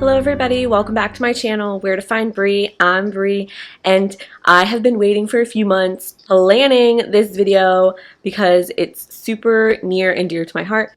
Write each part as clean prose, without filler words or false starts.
Hello everybody, welcome back to my channel, Where to Find Bree. I'm Bree, and I have been waiting for a few months planning this video because it's super near and dear to my heart.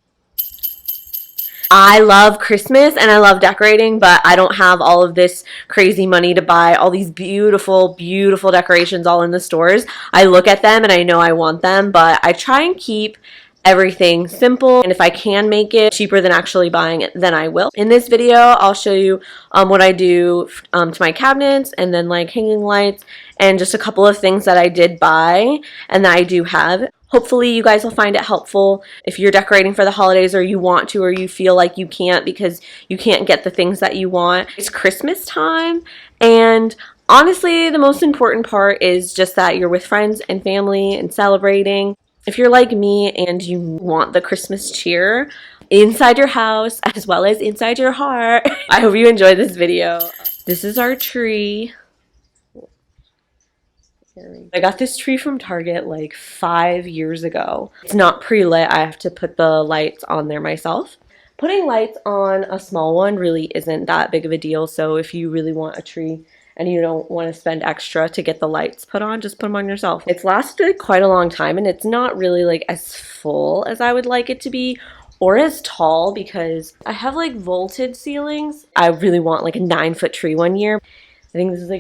I love Christmas and I love decorating, but I don't have all of this crazy money to buy all these beautiful, beautiful decorations all in the stores. I look at them and I know I want them, but I try and keep everything simple, and if I can make it cheaper than actually buying it, then I will. In this video, I'll show you what I do to my cabinets, and then like hanging lights, and just a couple of things that I did buy and that I do have. Hopefully you guys will find it helpful if you're decorating for the holidays, or you want to, or you feel like you can't because you can't get the things that you want. It's Christmas time, and honestly, the most important part is just that you're with friends and family and celebrating. If you're like me and you want the Christmas cheer inside your house as well as inside your heart, I hope you enjoy this video. This is our tree. I got this tree from Target like 5 years ago. It's not pre-lit. I have to put the lights on there myself. Putting lights on a small one really isn't that big of a deal, so if you really want a tree and you don't want to spend extra to get the lights put on, just put them on yourself. It's lasted quite a long time, and it's not really like as full as I would like it to be, or as tall, because I have like vaulted ceilings. I really want like a 9-foot tree one year. I think this is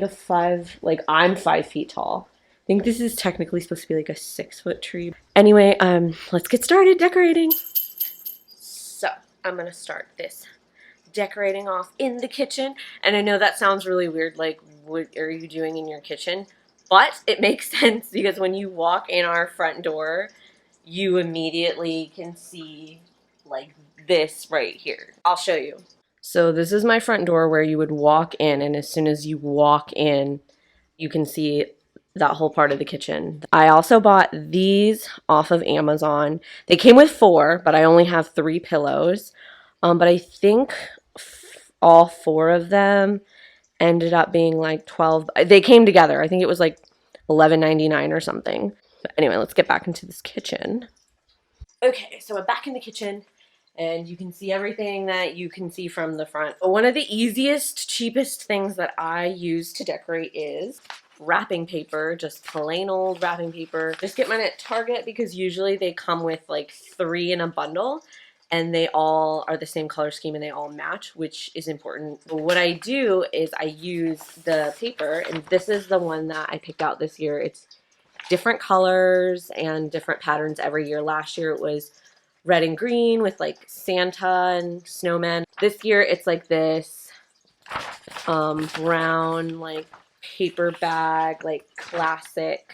like I'm 5 feet tall. I think this is technically supposed to be like a 6-foot tree. Anyway, let's get started decorating. So I'm gonna start this decorating off in the kitchen, and I know that sounds really weird, like what are you doing in your kitchen, but it makes sense because when you walk in our front door you immediately can see like this right here. I'll show you. So this is my front door where you would walk in, and as soon as you walk in you can see that whole part of the kitchen. I also bought these off of Amazon. They came with 4, but I only have 3 pillows. But I think all 4 of them ended up being like 12. They came together. I think it was like $11.99 or something. But anyway, let's get back into this kitchen. Okay, so we're back in the kitchen, and you can see everything that you can see from the front. One of the easiest, cheapest things that I use to decorate is wrapping paper, just plain old wrapping paper. Just get mine at Target because usually they come with like 3 in a bundle, and they all are the same color scheme and they all match, which is important. But what I do is I use the paper, and this is the one that I picked out this year. It's different colors and different patterns every year. Last year it was red and green with like Santa and snowmen. This year it's like this brown like paper bag, like classic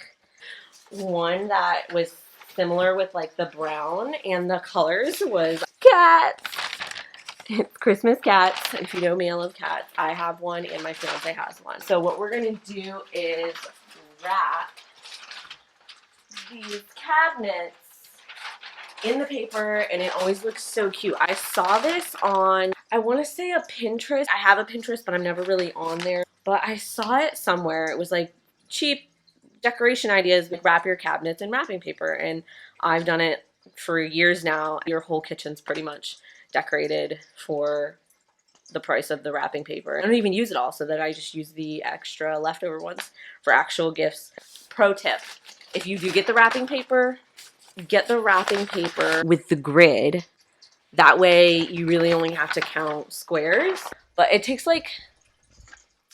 one that was similar with like the brown, and the colors was cats. It's Christmas cats. If you know me, I love cats. I have one and my fiance has one. So what we're gonna do is wrap these cabinets in the paper, and it always looks so cute. I saw this on, I want to say a Pinterest. I have a Pinterest, but I'm never really on there. But I saw it somewhere. It was like cheap decoration ideas, like wrap your cabinets in wrapping paper, and I've done it for years now. Your whole kitchen's pretty much decorated for the price of the wrapping paper. I don't even use it all, so that I just use the extra leftover ones for actual gifts. Pro tip, if you do get the wrapping paper, get the wrapping paper with the grid. That way you really only have to count squares, but it takes like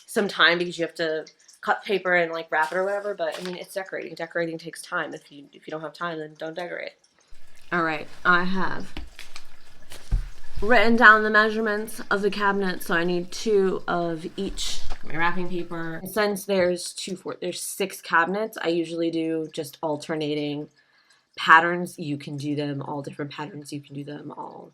some time because you have to cut paper and like wrap it or whatever. But I mean, it's decorating. Decorating takes time. If you don't have time, then don't decorate. All right, I have written down the measurements of the cabinet, so I need 2 of each. My wrapping paper. And since there's 6 cabinets, I usually do just alternating patterns. You can do them all different patterns. You can do them all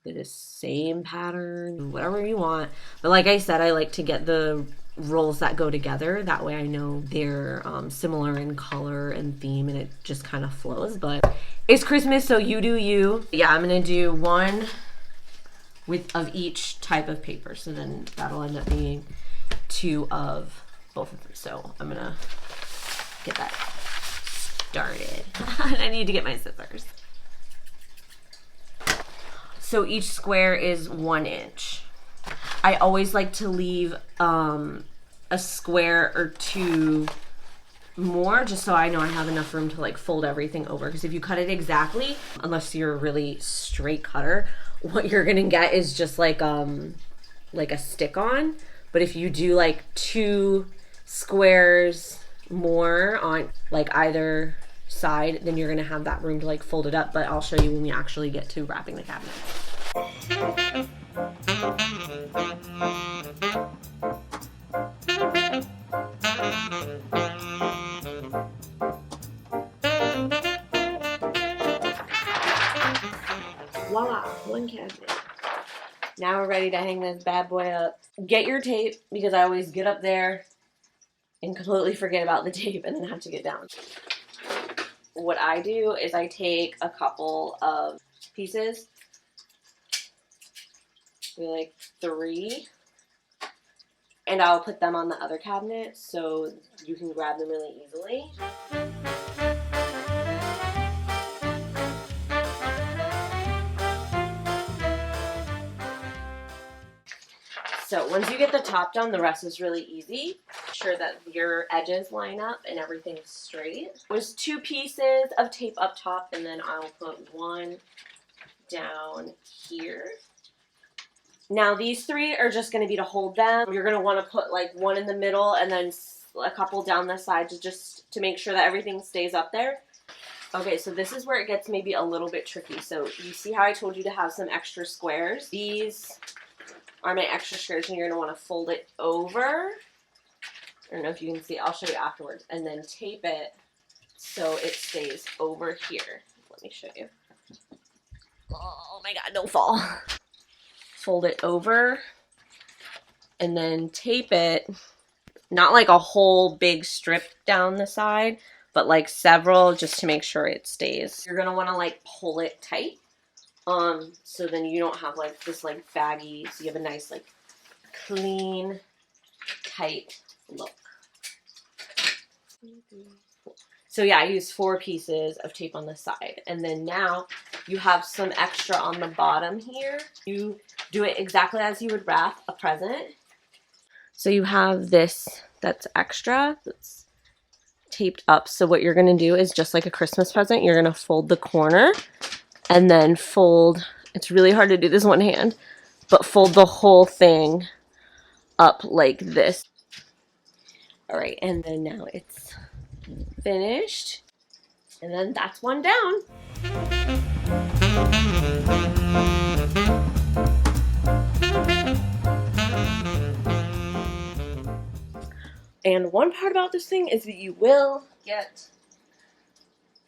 the same pattern, whatever you want. But like I said, I like to get the rolls that go together. That way I know they're similar in color and theme, and it just kind of flows. But it's Christmas, so you do you. Yeah, I'm gonna do 1 of each type of paper, so then that'll end up being 2 of both of them. So I'm gonna get that started. I need to get my scissors. So each square is 1 inch. I always like to leave a square or two more, just so I know I have enough room to like fold everything over. Because if you cut it exactly, unless you're a really straight cutter, what you're gonna get is just like a stick-on. But if you do like 2 squares more on like either side, then you're gonna have that room to like fold it up. But I'll show you when we actually get to wrapping the cabinet. Voila, one cabinet. Now we're ready to hang this bad boy up. Get your tape, because I always get up there and completely forget about the tape and then have to get down. What I do is I take a couple of pieces, maybe like 3, and I'll put them on the other cabinet so you can grab them really easily. So once you get the top done, the rest is really easy. Make sure that your edges line up and everything's straight. There's 2 pieces of tape up top, and then I'll put 1 down here. Now these 3 are just going to be to hold them. You're going to want to put like 1 in the middle and then a couple down the side to make sure that everything stays up there. Okay, so this is where it gets maybe a little bit tricky. So you see how I told you to have some extra squares? These are my extra squares, and you're going to want to fold it over. I don't know if you can see. I'll show you afterwards. And then tape it so it stays over here. Let me show you. Oh my god, don't fall. Fold it over and then tape it, not like a whole big strip down the side, but like several, just to make sure it stays. You're going to want to like pull it tight. So then you don't have like this like baggy, so you have a nice like clean, tight look. So yeah, I used 4 pieces of tape on the side, and then now you have some extra on the bottom here. You do it exactly as you would wrap a present. So you have this that's extra, that's taped up. So what you're gonna do is just like a Christmas present, you're gonna fold the corner and then fold, it's really hard to do this one hand, but fold the whole thing up like this. All right, and then now it's finished. And then that's one down. And one part about this thing is that you will get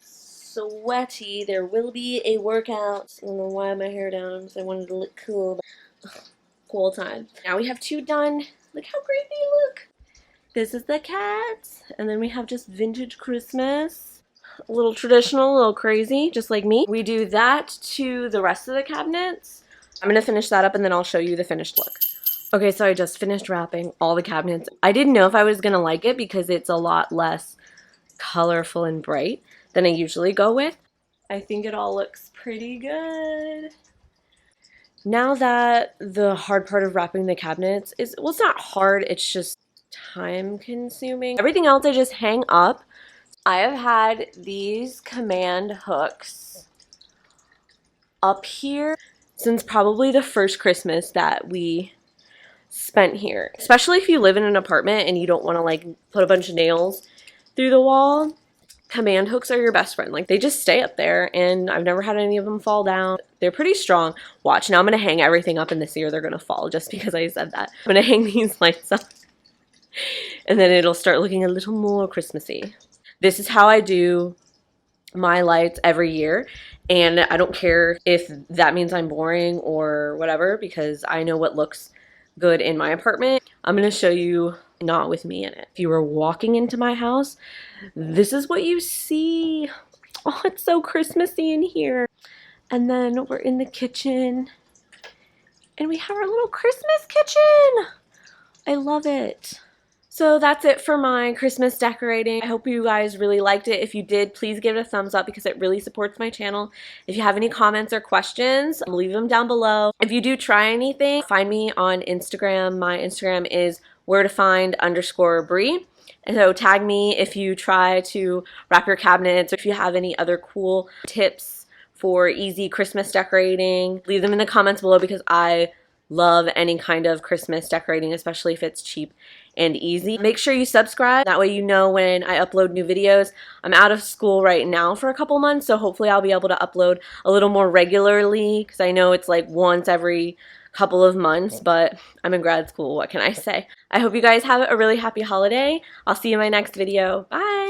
sweaty. There will be a workout. I don't know why my hair down, because I wanted to look cool. But cool time. Now we have 2 done. Look how great they look. This is the cats, and then we have just vintage Christmas. A little traditional, a little crazy, just like me. We do that to the rest of the cabinets. I'm gonna finish that up and then I'll show you the finished look. Okay, so I just finished wrapping all the cabinets. I didn't know if I was gonna like it because it's a lot less colorful and bright than I usually go with. I think it all looks pretty good. Now that the hard part of wrapping the cabinets is, well, it's not hard, it's just time consuming. Everything else I just hang up. I have had these command hooks up here since probably the first Christmas that we spent here. Especially if you live in an apartment and you don't want to like put a bunch of nails through the wall. Command hooks are your best friend. Like, they just stay up there, and I've never had any of them fall down. They're pretty strong. Watch, now I'm gonna hang everything up, and this year they're gonna fall just because I said that. I'm gonna hang these lights up, and then it'll start looking a little more Christmassy. This is how I do my lights every year, and I don't care if that means I'm boring or whatever, because I know what looks good in my apartment. I'm gonna show you not with me in it. If you were walking into my house, this is what you see. Oh, it's so Christmassy in here. And then we're in the kitchen, and we have our little Christmas kitchen. I love it. So that's it for my Christmas decorating. I hope you guys really liked it. If you did, please give it a thumbs up because it really supports my channel. If you have any comments or questions, leave them down below. If you do try anything, find me on Instagram. My Instagram is whereToFind_Brie. And so tag me if you try to wrap your cabinets, or if you have any other cool tips for easy Christmas decorating. Leave them in the comments below because I love any kind of Christmas decorating, especially if it's cheap and easy. Make sure you subscribe. That way you know when I upload new videos. I'm out of school right now for a couple months, so hopefully I'll be able to upload a little more regularly because I know it's like once every couple of months, but I'm in grad school. What can I say? I hope you guys have a really happy holiday. I'll see you in my next video. Bye!